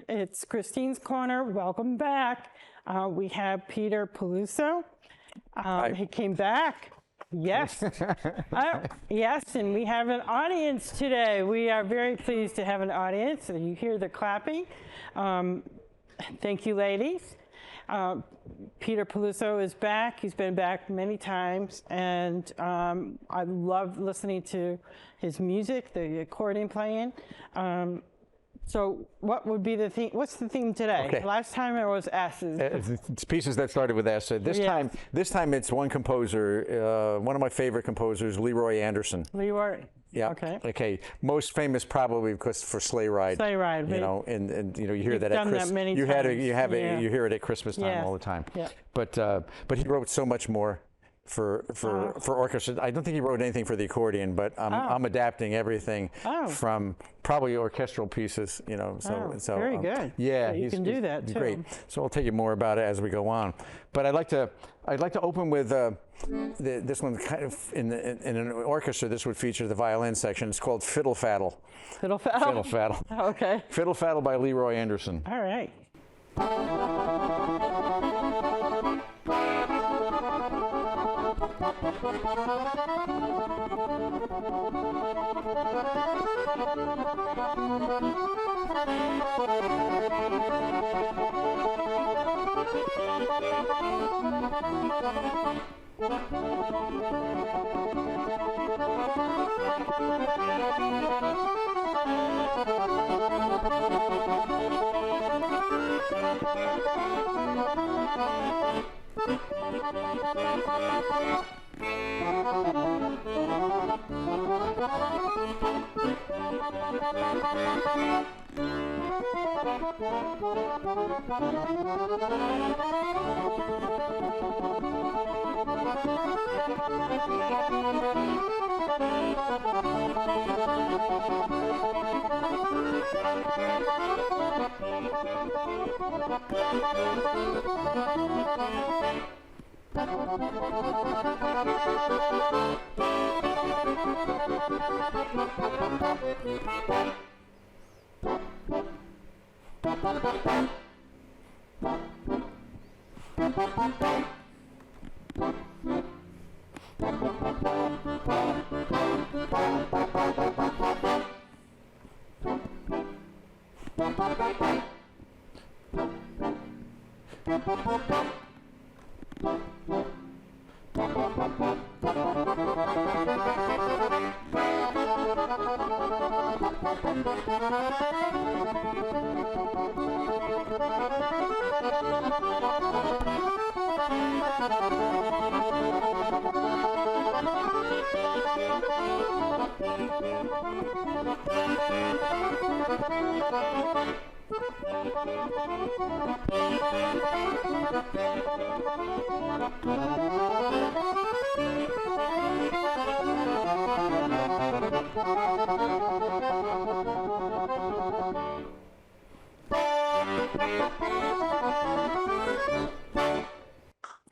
It's Christine's Corner. Welcome back. We have Peter Peluso. He came back. Yes. Yes, and we have an audience today. We are very pleased to have an audience. You hear the clapping. Thank you, ladies. Peter Peluso is back. He's been back many times, and I love listening to his music, the accordion playing. So what would be the theme? What's the theme today? Okay. Last time it was S's. It's pieces that started with S. This time it's one composer, one of my favorite composers, Leroy Anderson. Leroy. Yeah. Okay. Okay. Most famous probably because for Sleigh Ride. Sleigh Ride. You know, and you know, you hear that at Christmas. You hear it at Christmas time all the time. Yeah. But he wrote so much more for orchestra. I don't think he wrote anything for the accordion, but I'm adapting everything from probably orchestral pieces, you know. So very good. Yeah, you can do that too. Great. So I'll tell you more about it as we go on. But I'd like to open with this one kind of in an orchestra. This would feature the violin section. It's called Fiddle Faddle. Fiddle Faddle. Fiddle Faddle. Okay. Fiddle Faddle by Leroy Anderson. All right.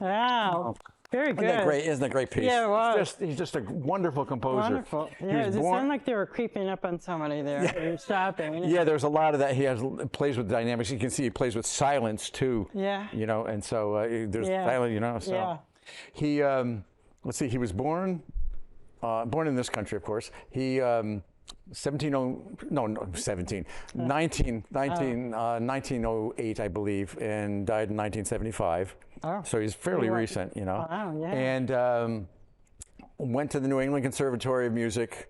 Wow. Very good. Isn't that a great piece? Yeah, it was. He's just a wonderful composer. Wonderful. Yeah, it sounded like they were creeping up on somebody there. Yeah. They were stopping. Yeah, there's a lot of that. He plays with dynamics. You can see he plays with silence too. Yeah. You know, and so there's silence. You know, so he let's see. He was born in this country, of course. He 1908, I believe, and died in 1975. Oh, so he's fairly recent, you know. Wow, yeah. And went to the New England Conservatory of Music,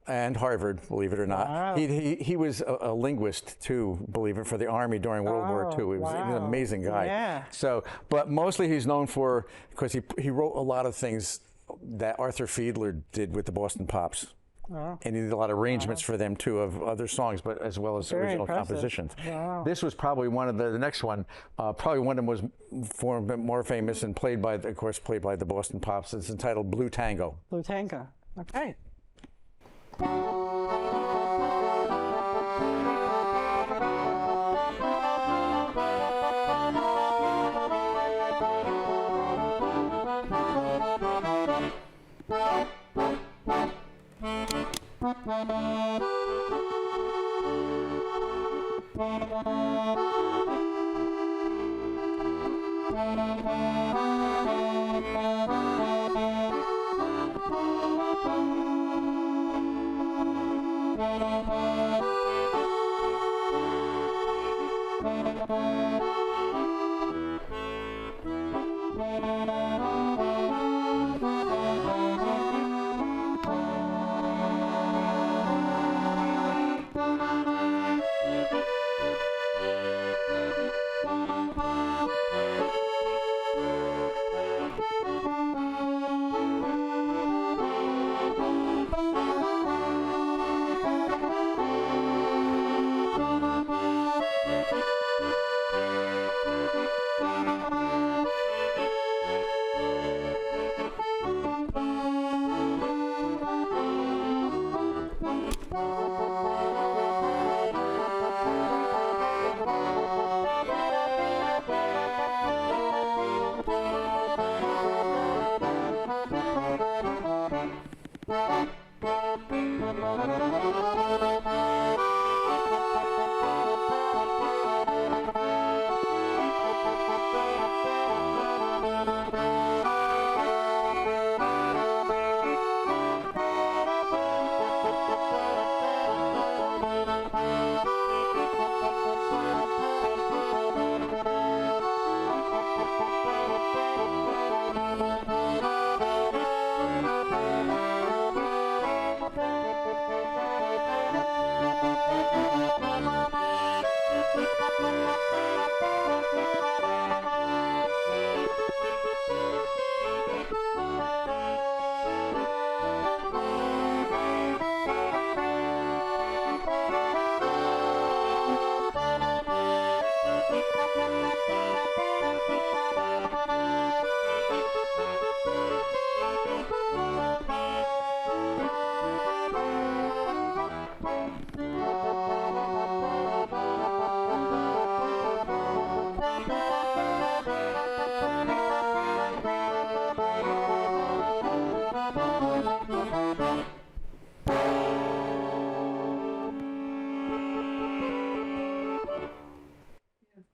and Harvard, believe it or not. Wow. He was a linguist too, believe it, for the Army during World War II. He was an amazing guy. Yeah. So, but mostly he's known for, because he wrote a lot of things that Arthur Fiedler did with the Boston Pops. Wow. And he did a lot of arrangements for them too of other songs, but as well as Very original impressive. compositions. Wow. This was probably one of the next one. Probably one of them was more famous and played by, of course, played by the Boston Pops. It's entitled Blue Tango. Blue Tango. Okay.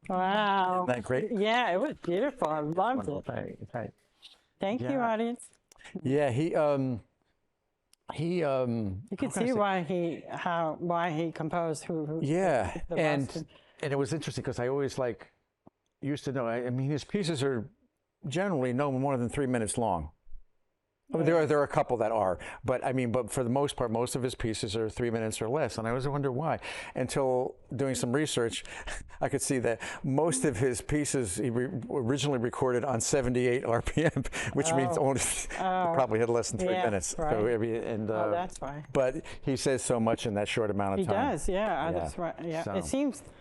Wow. Isn't that great? Yeah, it was beautiful. I loved it. Right. Thank you, Yeah. audience. Yeah, You could how can I see say- why he composed Yeah, the and Boston. it was interesting because I always used to know. I mean, his pieces are generally no more than 3 minutes long. I mean, there are a couple that are, but I mean, but for the most part, most of his pieces are 3 minutes or less, and I always wonder why. Until doing some research, I could see that most of his pieces he originally recorded on 78 RPM, which means only probably had less than 3 minutes. Right. So, That's why. But he says so much in that short amount of He time. does, yeah. That's right. Yeah, So-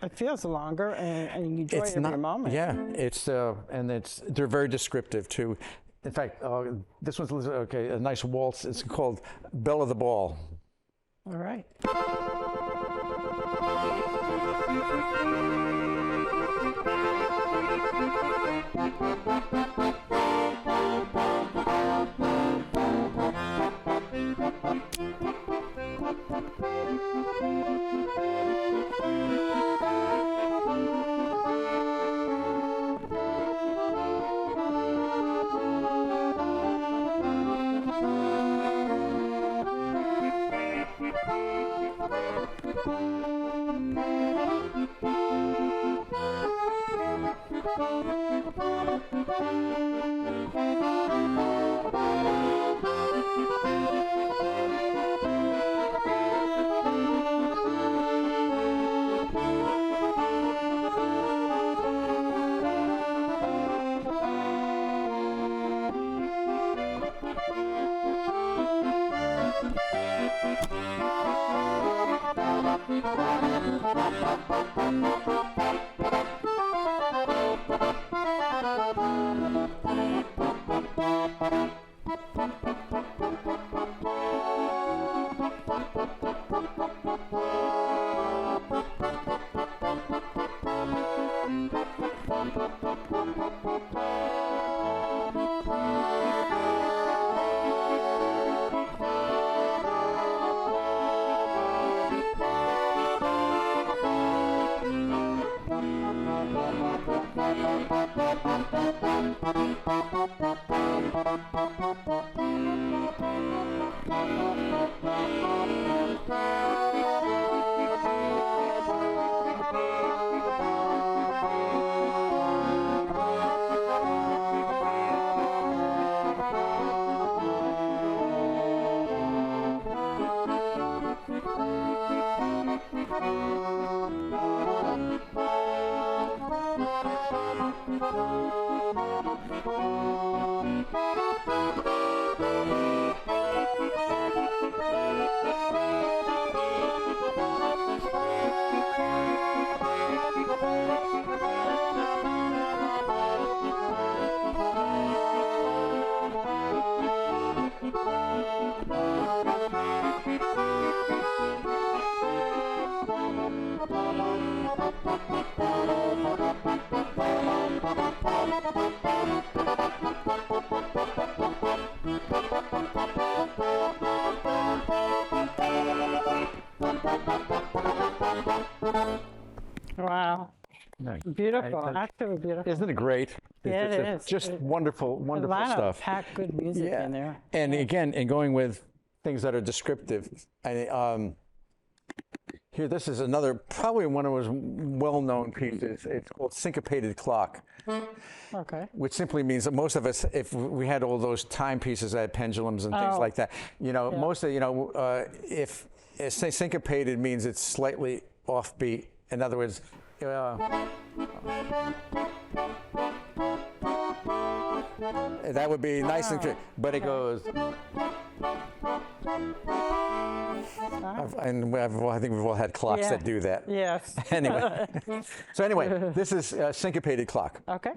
it feels longer, and you enjoy every moment. Yeah, they're very descriptive too. In fact, this one's okay. A nice waltz. It's called "Belle of the Ball." All right. Wow. Beautiful. Absolutely beautiful. Isn't it great? Yeah, it is. Just wonderful, wonderful stuff. A lot of stuff. packed good music in there. And again, and going with things that are descriptive. Here, this is another, probably one of his well-known pieces. It's called Syncopated Clock. Okay. Which simply means that most of us, if we had all those timepieces that had pendulums and things like that, most of, if syncopated means it's slightly offbeat. In other words, that would be nice and clear, but it goes. I think we've all had clocks that do that. Yes. Anyway, this is Syncopated Clock. Okay.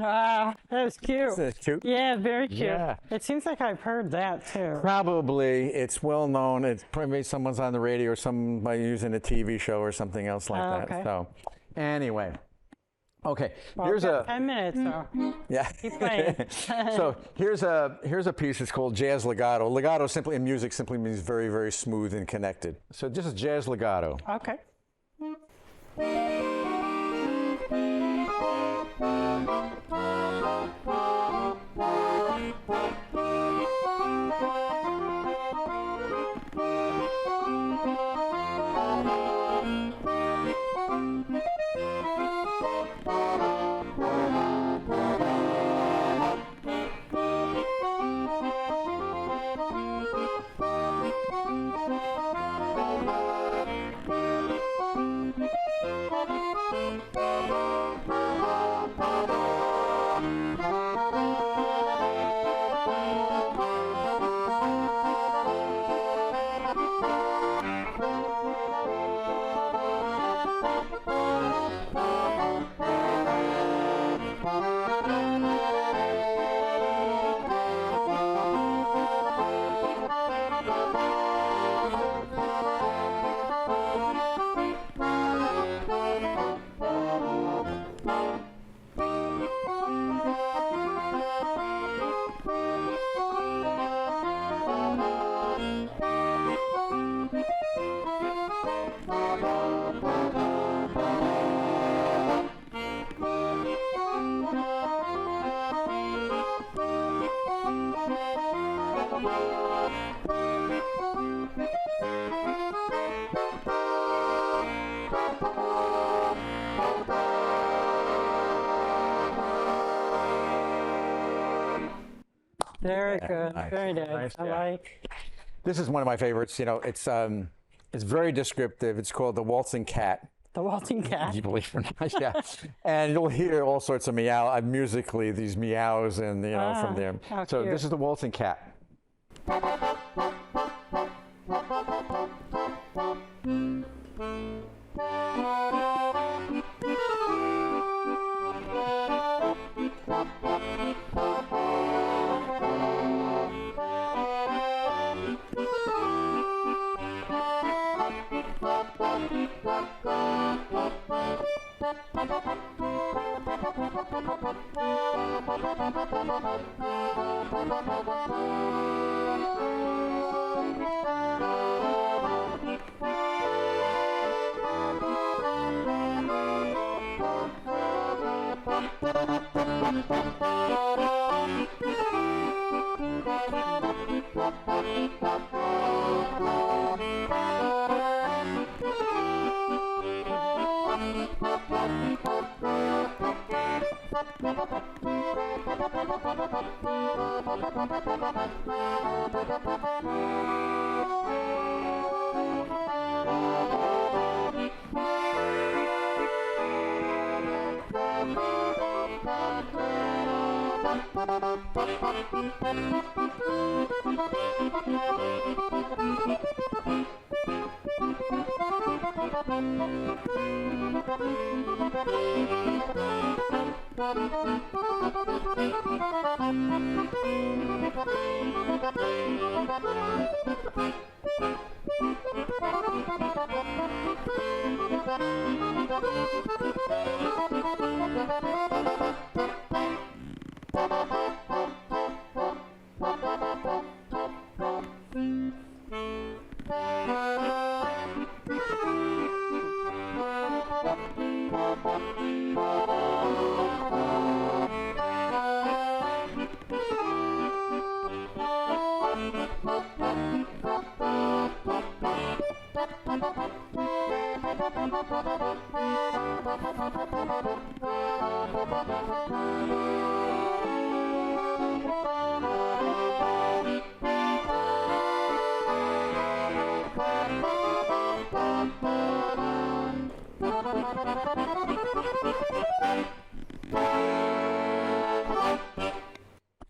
Ah, that was cute. That's cute. Yeah, very cute. Yeah. It seems like I've heard that too. Probably. It's well known. It's probably someone's on the radio or somebody using a TV show or something else like that. Okay. So, anyway, Okay, Well, here's we've got 10 minutes, so yeah. keep playing. So here's a piece that's called jazz legato. Legato simply in music simply means very, very smooth and connected. So this is jazz legato. Okay. Very good. Nice. Very nice. Nice, I yeah. like. This is one of my favorites. You know, it's very descriptive. It's called the waltzing cat. The waltzing cat. You believe it or not, yeah. And you'll hear all sorts of meow, musically these meows, and from there. So cute. this is the waltzing cat.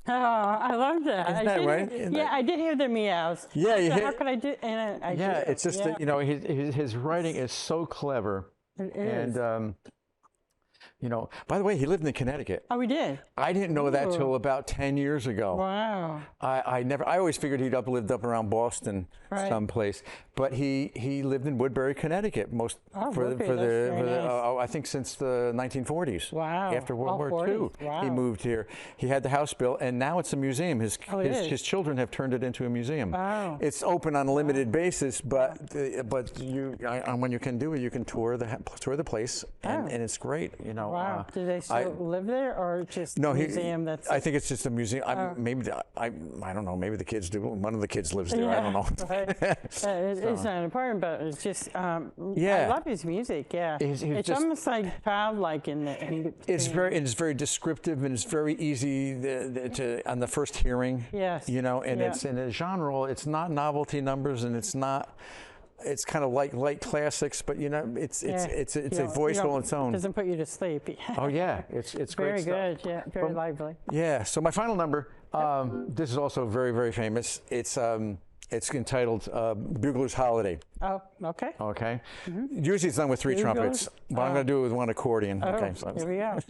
Oh, I love that. Isn't that right? Yeah, I did hear the meows. Yeah, you So hear. how could I do? And I Yeah, did. it's just that, his writing is so clever. It is. And by the way, he lived in Connecticut. Oh, we did. I didn't know that till about 10 years ago. Wow. I always figured he'd lived up around Boston, Right. someplace. But he lived in Woodbury, Connecticut, Woodbury, that's very nice. I think since the 1940s. Wow. After World War II, wow. he moved here. He had the house built, and now it's a museum. His children have turned it into a museum. Wow. It's open on a limited basis, but when you can do it, you can tour the place, and it's great. You know. Wow. Do they still live there, or just a museum? I think it's just a museum. Maybe I don't know. Maybe the kids do. One of the kids lives there. I don't know. Right. It's not important, but it's just. I love his music. Yeah. It's just, almost like childlike in the. It's very descriptive, and it's very easy on the first hearing. Yes. You know, and it's in a genre. It's not novelty numbers, and it's not. It's kind of like light classics, but you know, it's a voice all its own. Doesn't put you to sleep. Oh yeah, it's very great good. stuff. Yeah, very lively. Yeah. So my final number. This is also very, very famous. It's entitled Bugler's Holiday. Oh, okay. Okay. Mm-hmm. Usually it's done with 3 trumpets, but I'm going to do it with 1 accordion. Okay. So here we go.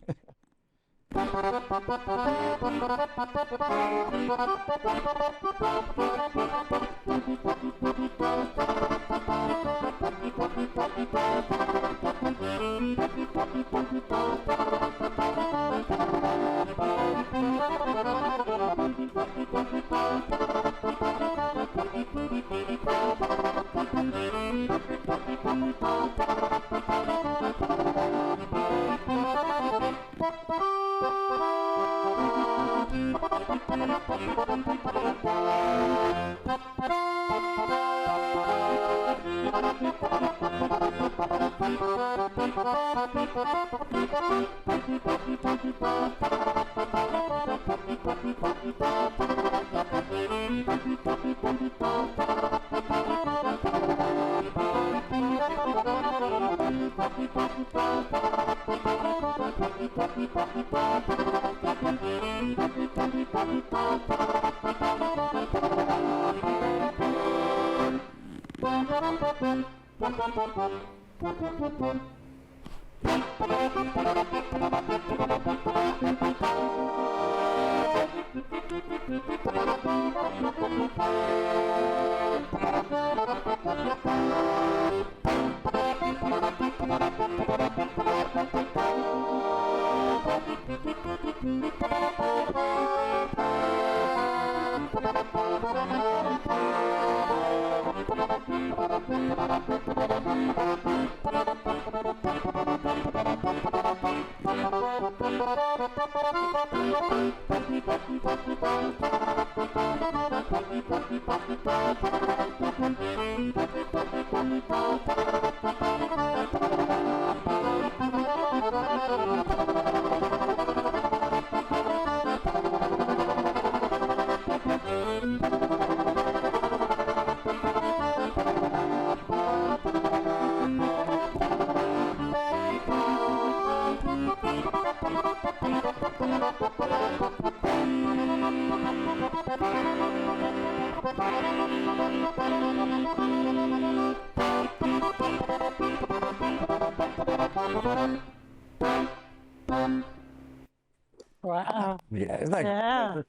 Wow. Yeah, isn't that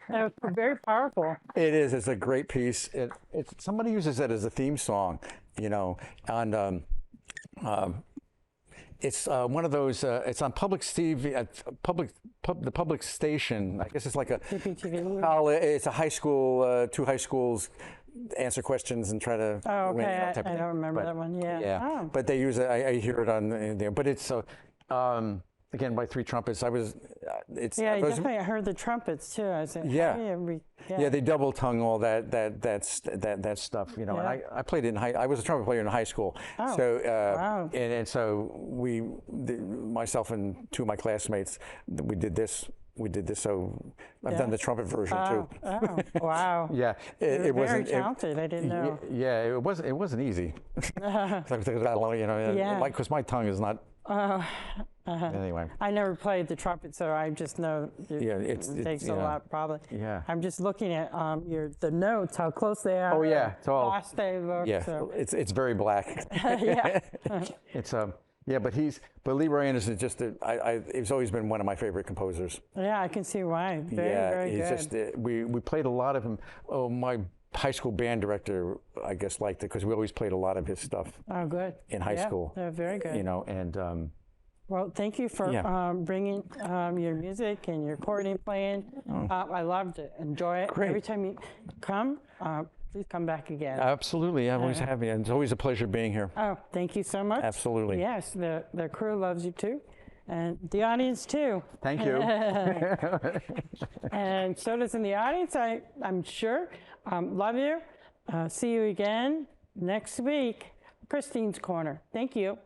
That was very powerful. It is. It's a great piece. Somebody uses it as a theme song, you know, and it's one of those. It's on public TV, the public station. I guess it's like it's a high school, 2 high schools answer questions and try to win. I don't remember that one. Yeah. But they use it. I hear it on there. But it's again by 3 trumpets. Definitely. I heard the trumpets too. I said, they double tongue all that stuff, you know. And I played it I was a trumpet player in high school. Oh. So wow. and so myself and 2 of my classmates, we did this. So I've done the trumpet version too. Oh, wow. Yeah, it wasn't very talented. I didn't know. Yeah, it wasn't easy. You know, because my tongue is not. Anyway, I never played the trumpet, so I just know it takes a lot, probably. Yeah. I'm just looking at the notes, how close they are. Oh yeah, it's all. Fast they look. Yeah, so. it's very black. Yeah. It's but Leroy Anderson he's always been one of my favorite composers. Yeah, I can see why. Very good. We played a lot of him. Oh, my high school band director, I guess, liked it because we always played a lot of his stuff. Oh, good. In high school. They're very good. You know, and Well, thank you for bringing your music and your accordion playing. I loved it. Enjoy it. Great. Every time you come, please come back again. Absolutely. I'm always happy. And it's always a pleasure being here. Oh, thank you so much. Absolutely. Yes, the crew loves you too. And the audience too. Thank you. And so does in the audience, I'm sure. Love you. See you again next week. Christine's Corner. Thank you.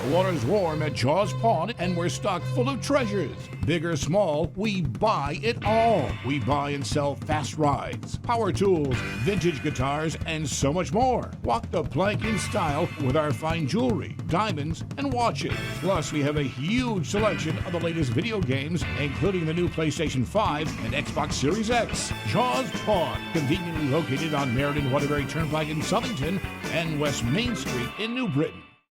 The water's warm at Jaws Pond, and we're stocked full of treasures. Big or small, we buy it all. We buy and sell fast rides, power tools, vintage guitars, and so much more. Walk the plank in style with our fine jewelry, diamonds, and watches. Plus, we have a huge selection of the latest video games, including the new PlayStation 5 and Xbox Series X. Jaws Pond, conveniently located on Meriden Waterbury Turnpike in Southington and West Main Street in New Britain.